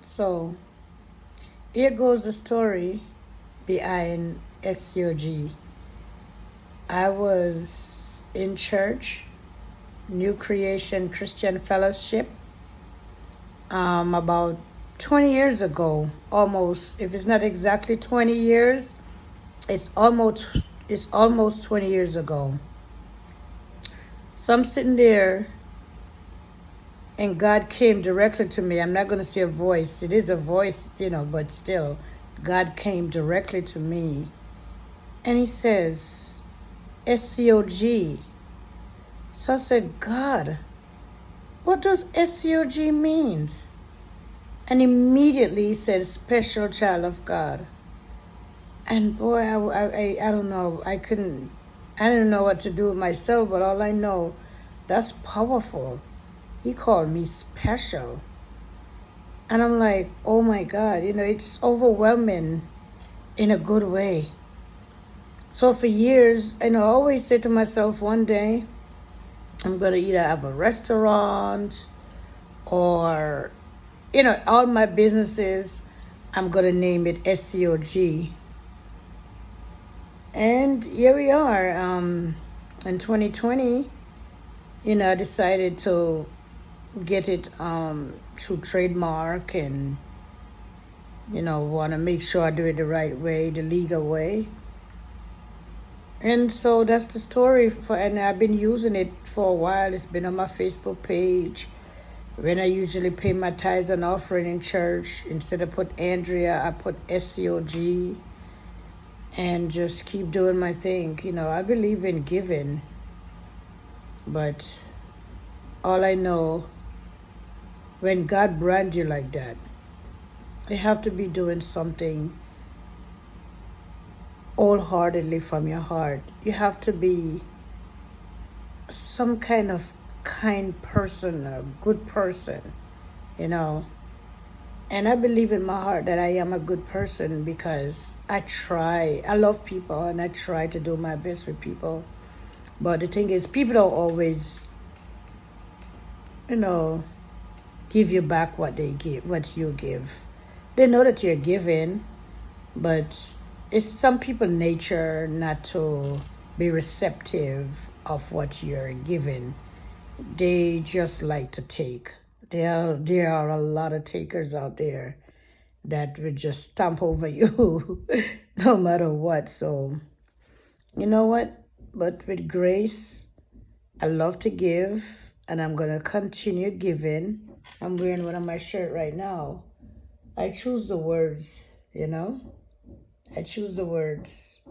So here goes the story behind S.C.O.G. I was in church, New Creation Christian Fellowship, about 20 years ago, almost. If it's not exactly 20 years, it's almost 20 years ago. So I'm sitting there and God came directly to me. I'm not going to say a voice. It is a voice, but still, God came directly to me. And he says, S.C.O.G. So I said, God, what does S.C.O.G. means? And immediately he said, special child of God. And boy, I don't know. I didn't know what to do with myself, but all I know, that's powerful. He called me special. And I'm like, oh my God, it's overwhelming in a good way. So for years, I always say to myself, one day, I'm going to either have a restaurant or, all my businesses, I'm going to name it S.C.O.G. And here we are. In 2020, I decided to get it through trademark and, want to make sure I do it the right way, the legal way. And so that's the story and I've been using it for a while. It's been on my Facebook page. When I usually pay my tithes and offering in church, instead of put Andrea, I put S.C.O.G. and just keep doing my thing. I believe in giving, but all I know, when God brands you like that, you have to be doing something wholeheartedly from your heart. You have to be some kind of kind person, a good person, you know. And I believe in my heart that I am a good person because I love people and I try to do my best with people. But the thing is, people don't always, you know, give you back what you give. They know that you're giving, but it's some people's nature not to be receptive of what you're giving. They just like to take. There are a lot of takers out there that would just stomp over you no matter what. So, you know what? But with grace, I love to give and I'm going to continue giving. I'm wearing one of my shirt right now. I choose the words, I choose the words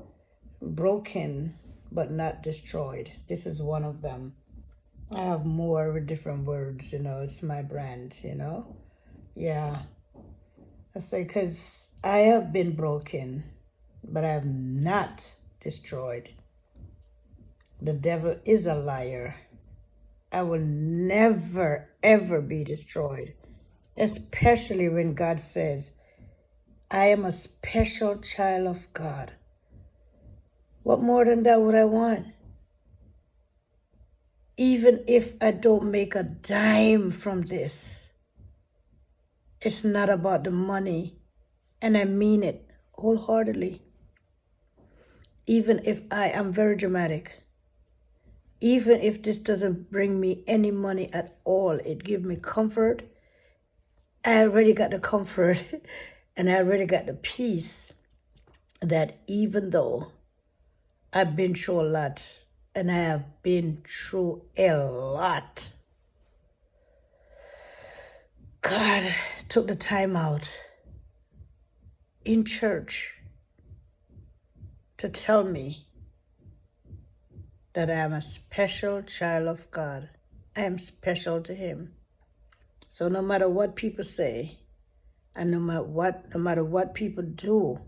broken but not destroyed. This is one of them. I have more with different words, it's my brand. Yeah. I say, because I have been broken, but I have not destroyed. The devil is a liar. I will never, ever be destroyed, especially when God says, I am a special child of God. What more than that would I want? Even if I don't make a dime from this, it's not about the money, and I mean it wholeheartedly. Even if I am very dramatic, even if this doesn't bring me any money at all, it gives me comfort. I already got the comfort and I already got the peace that even though I've been through a lot, and I have been through a lot, God took the time out in church to tell me that I am a special child of God. I am special to Him. So no matter what people say, and no matter what people do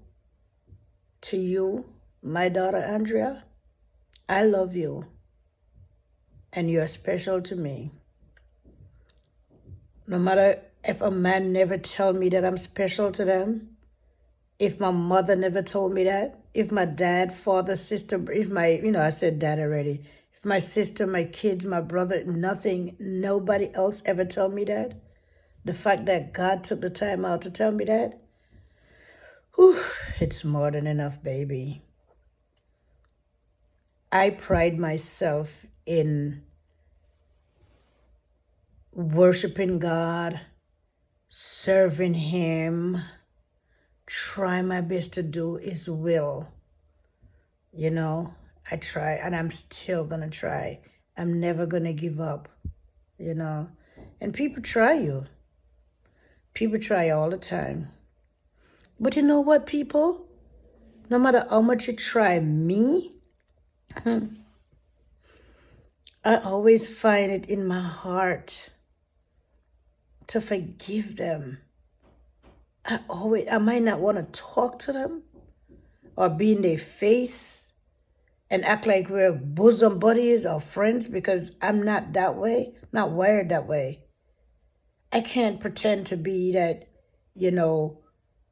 to you, my daughter Andrea, I love you, and you're special to me. No matter if a man never tell me that I'm special to them, if my mother never told me that, if my dad, father, sister, if my, I said dad already, if my sister, my kids, my brother, nobody else ever told me that, The fact that God took the time out to tell me that, whew, it's more than enough, baby. I pride myself in worshiping God, serving Him, try my best to do His will. You know, I try, and I'm still gonna try. I'm never gonna give up, you know. And people try you. People try all the time. But you know what, people? No matter how much you try me, I always find it in my heart to forgive them. I might not want to talk to them or be in their face and act like we're bosom buddies or friends, because I'm not that way, not wired that way. I can't pretend to be that, you know,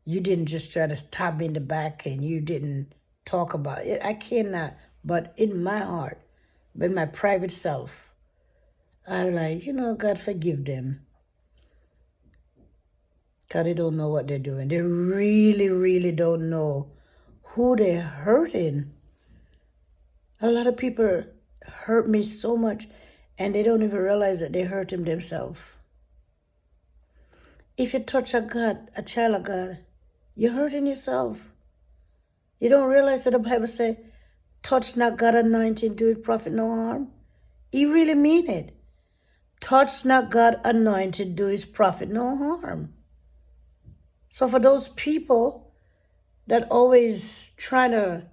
you didn't just try to stab me in the back and you didn't talk about it. I cannot. But in my heart, in my private self, I'm like, you know, God forgive them. God, they don't know what they're doing. They really, really don't know who they're hurting. A lot of people hurt me so much and they don't even realize that they hurt him themselves. If you touch a child of God, you're hurting yourself. You don't realize that the Bible says, touch not God anointed, do it profit no harm. He really mean it. Touch not God anointed, do his prophet no harm. So for those people that always trying to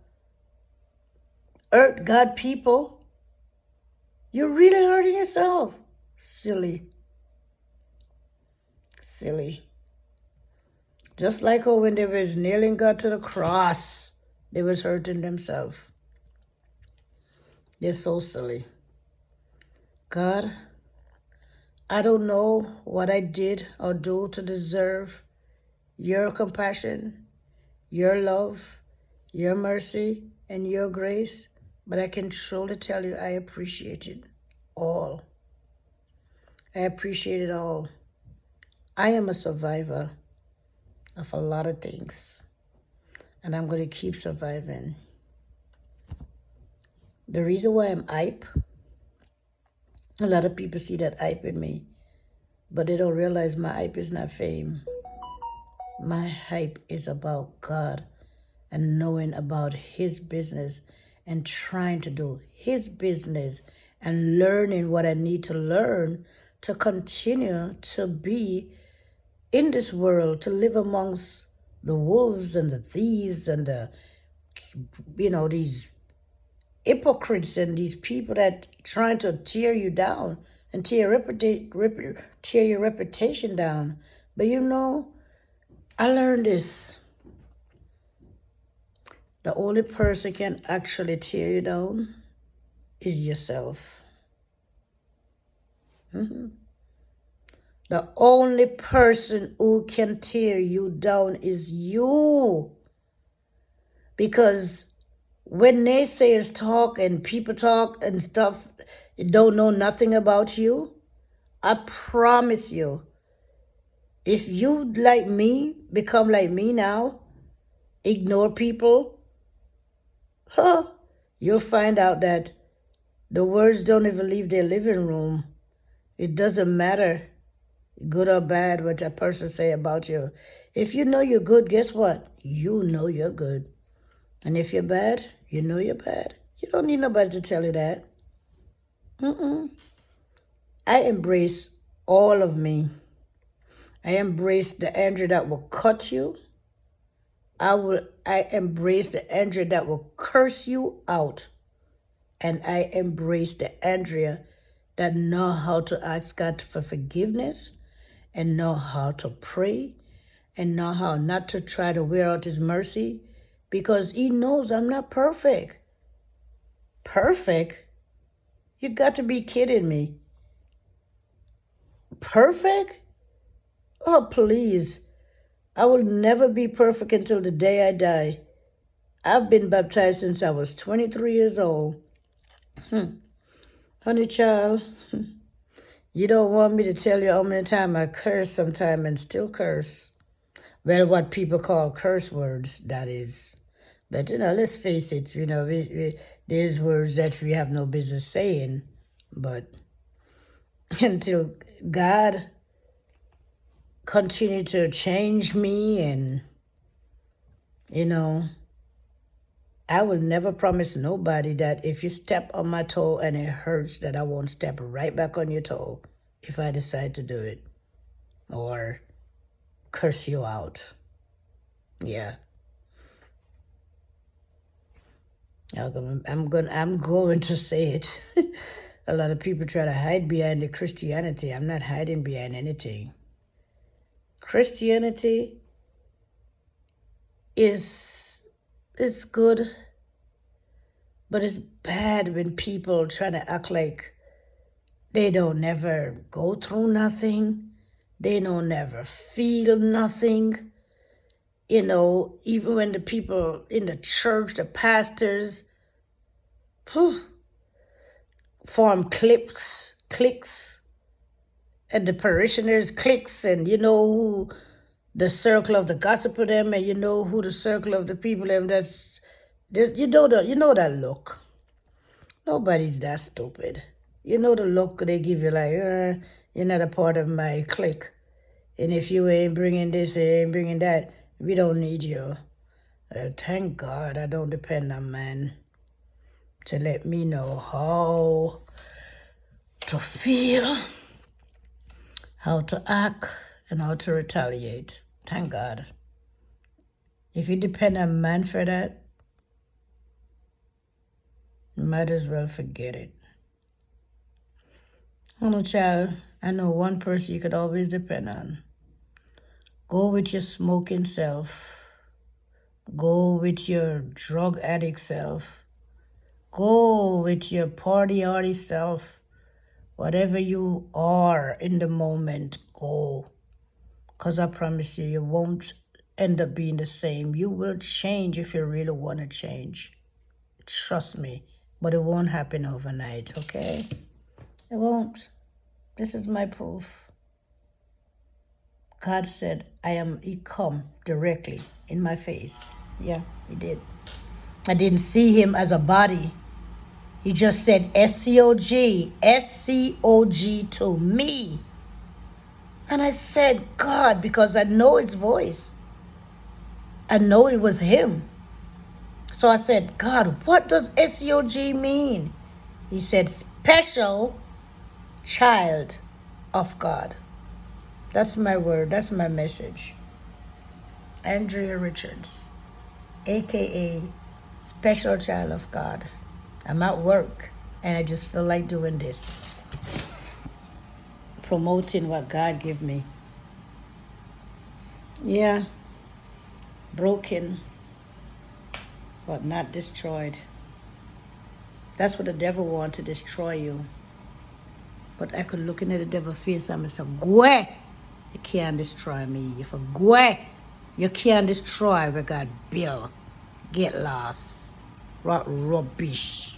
hurt God people, you're really hurting yourself. Silly. Just like when they was nailing God to the cross, they was hurting themselves. They're so silly. God, I don't know what I did or do to deserve your compassion, your love, your mercy, and your grace, but I can truly tell you I appreciate it all. I appreciate it all. I am a survivor of a lot of things, and I'm going to keep surviving. The reason why I'm hype, a lot of people see that hype in me, but they don't realize my hype is not fame. My hype is about God and knowing about his business and trying to do his business and learning what I need to learn to continue to be in this world, to live amongst the wolves and the thieves and the, these hypocrites and these people that trying to tear you down and tear your reputation down. But I learned this. The only person can actually tear you down is yourself. The only person who can tear you down is you. Because when naysayers talk and people talk and stuff, don't know nothing about you, I promise you, if you, like me, become like me now, ignore people, you'll find out that the words don't even leave their living room. It doesn't matter, good or bad, what a person say about you. If you know you're good, guess what? You know you're good. And if you're bad, you know you're bad. You don't need nobody to tell you that. I embrace all of me. I embrace the Andrea that will cut you. I embrace the Andrea that will curse you out. And I embrace the Andrea that know how to ask God for forgiveness and know how to pray and know how not to try to wear out his mercy, because he knows I'm not perfect. Perfect? You got to be kidding me. Perfect? Oh, please. I will never be perfect until the day I die. I've been baptized since I was 23 years old. Honey child, You don't want me to tell you how many times I curse sometime and still curse. Well, what people call curse words, that is. But, let's face it, there's words that we have no business saying. But until God continue to change me and, I will never promise nobody that if you step on my toe and it hurts, that I won't step right back on your toe if I decide to do it or curse you out. Yeah. I'm going to say it. A lot of people try to hide behind the Christianity. I'm not hiding behind anything. Christianity is good, but it's bad when people try to act like they don't never go through nothing. They don't never feel nothing. Even when the people in the church, the pastors, form cliques, and the parishioners cliques, and who the circle of the gossip of them, and who the circle of the people them. That look. Nobody's that stupid. The look they give you, like, you're not a part of my clique, and if you ain't bringing this, you ain't bringing that, we don't need you. Thank God I don't depend on man to let me know how to feel, how to act, and how to retaliate. Thank God. If you depend on man for that, you might as well forget it. Child, I know one person you could always depend on. Go with your smoking self. Go with your drug addict self. Go with your party self. Whatever you are in the moment, go. Because I promise you, you won't end up being the same. You will change if you really want to change. Trust me. But it won't happen overnight, okay? It won't. This is my proof. God said, He come directly in my face. Yeah, He did. I didn't see Him as a body. He just said S.C.O.G, S.C.O.G to me. And I said, God, because I know His voice. I know it was Him. So I said, God, what does S.C.O.G mean? He said, special child of God. That's my word. That's my message. Andrea Richards, a.k.a. special child of God. I'm at work, and I just feel like doing this. Promoting what God gave me. Yeah. Broken, but not destroyed. That's what the devil wants, to destroy you. But I could look into the devil's face and say, go, you can't destroy me. If I go, you can't destroy what God built. Get lost. What rubbish.